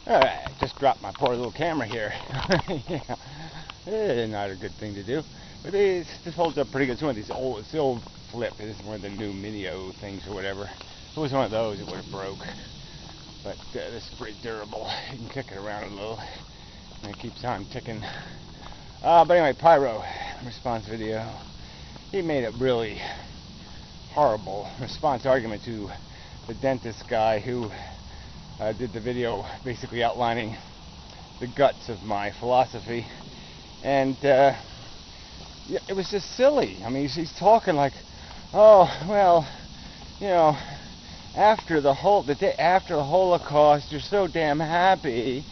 Alright, just dropped my poor little camera here. Yeah, not a good thing to do. But this holds up pretty good. It's one of these old, it's the old flip. It isn't one of the new Minio things or whatever. If it was one of those, it would have broke. But this is pretty durable. You can kick it around a little, and it keeps on ticking. But anyway, Pyro response video. He made a really horrible response argument to the dentist guy who did the video basically outlining the guts of my philosophy, and yeah, it was just silly. I mean, he's talking like, oh well, you know, after the day after the Holocaust, you're so damn happy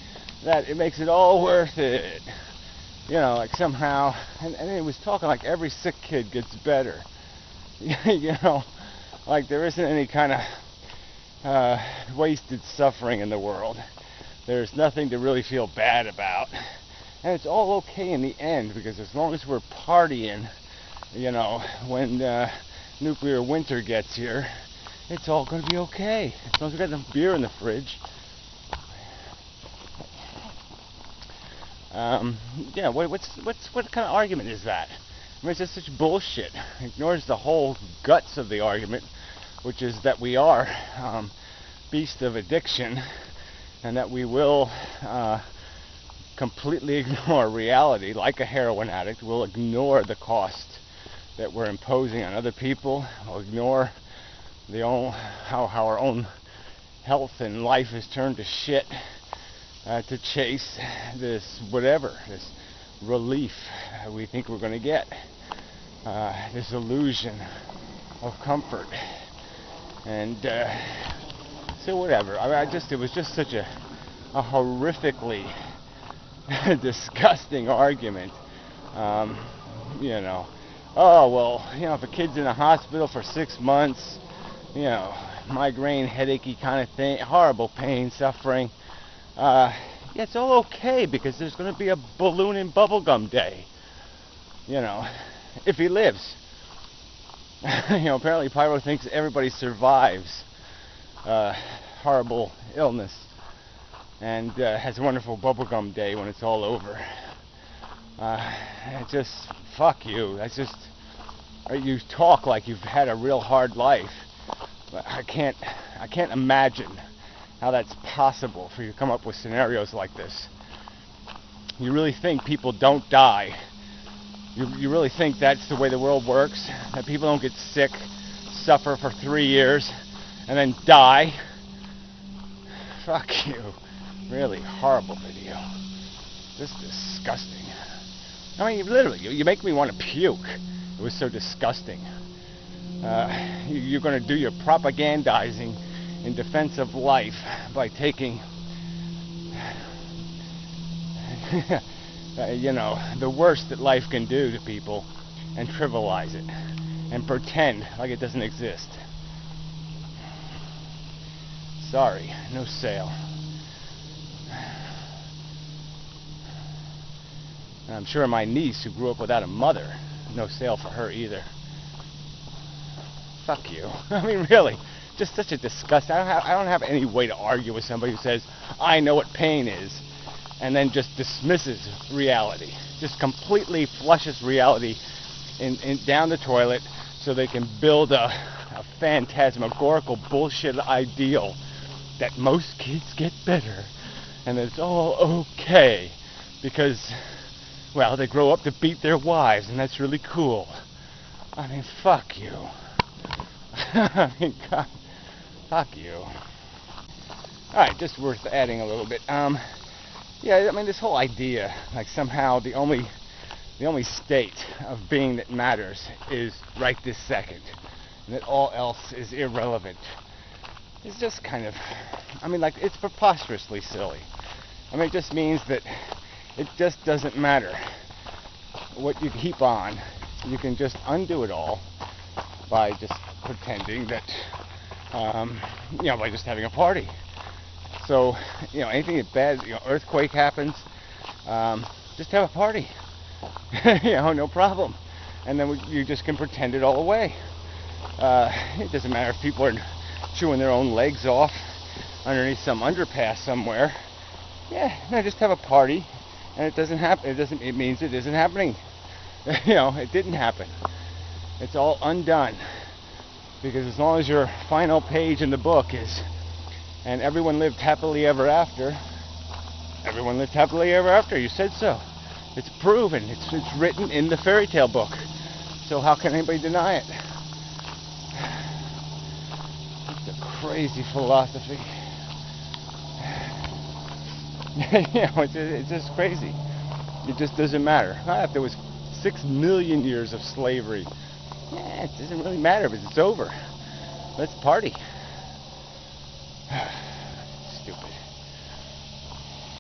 that it makes it all worth it. You know, like somehow, and he was talking like every sick kid gets better. You know, like there isn't any kind of wasted suffering in the world. There's nothing to really feel bad about, and it's all okay in the end, because as long as we're partying, you know, when nuclear winter gets here, it's all going to be okay. As long as we got enough beer in the fridge. Yeah, what kind of argument is that? I mean, it's just such bullshit. It ignores the whole guts of the argument, which is that we are beasts of addiction, and that we will completely ignore reality, like a heroin addict. We'll ignore the cost that we're imposing on other people. We'll ignore how our own health and life is turned to shit to chase this relief we think we're going to get, this illusion of comfort. And so whatever. It was just such a horrifically disgusting argument. You know, oh well, you know, if a kid's in a hospital for 6 months, you know, migraine, headachy kind of thing, horrible pain, suffering. Yeah, it's all okay, because there's going to be a balloon and bubblegum day. You know, if he lives. You know, apparently Pyro thinks everybody survives horrible illness and has a wonderful bubblegum day when it's all over. Just fuck you. That's just, you talk like you've had a real hard life. But I can't imagine how that's possible for you to come up with scenarios like this. You really think people don't die? You really think that's the way the world works? That people don't get sick, suffer for 3 years, and then die? Fuck you. Really horrible video. Just disgusting. I mean, literally, you make me want to puke. It was so disgusting. You're going to do your propagandizing in defense of life by taking you know, the worst that life can do to people and trivialize it and pretend like it doesn't exist. Sorry, no sale. And I'm sure my niece, who grew up without a mother, no sale for her either. Fuck you. I mean, really, just such a disgust. I don't have any way to argue with somebody who says, I know what pain is, and then just dismisses reality. Just completely flushes reality down the toilet so they can build a phantasmagorical bullshit ideal that most kids get better and it's all okay because, well, they grow up to beat their wives and that's really cool. I mean, fuck you. I mean, God, fuck you. Alright, just worth adding a little bit. Yeah, I mean, this whole idea, like somehow the only state of being that matters is right this second, and that all else is irrelevant, is just kind of, I mean, like, it's preposterously silly. I mean, it just means that it just doesn't matter what you heap on. You can just undo it all by just pretending that, you know, by just having a party. So, you know, anything that bad, you know, earthquake happens, just have a party. You know, no problem. And then you just can pretend it all away. It doesn't matter if people are chewing their own legs off underneath some underpass somewhere. Yeah, no, just have a party, and it doesn't happen. It means it isn't happening. You know, it didn't happen. It's all undone. Because as long as your final page in the book is, and everyone lived happily ever after, everyone lived happily ever after. You said so. It's proven. It's written in the fairy tale book. So how can anybody deny it? It's a crazy philosophy. You know, it's just crazy. It just doesn't matter. If there was 6 million years of slavery, it doesn't really matter because it's over. Let's party.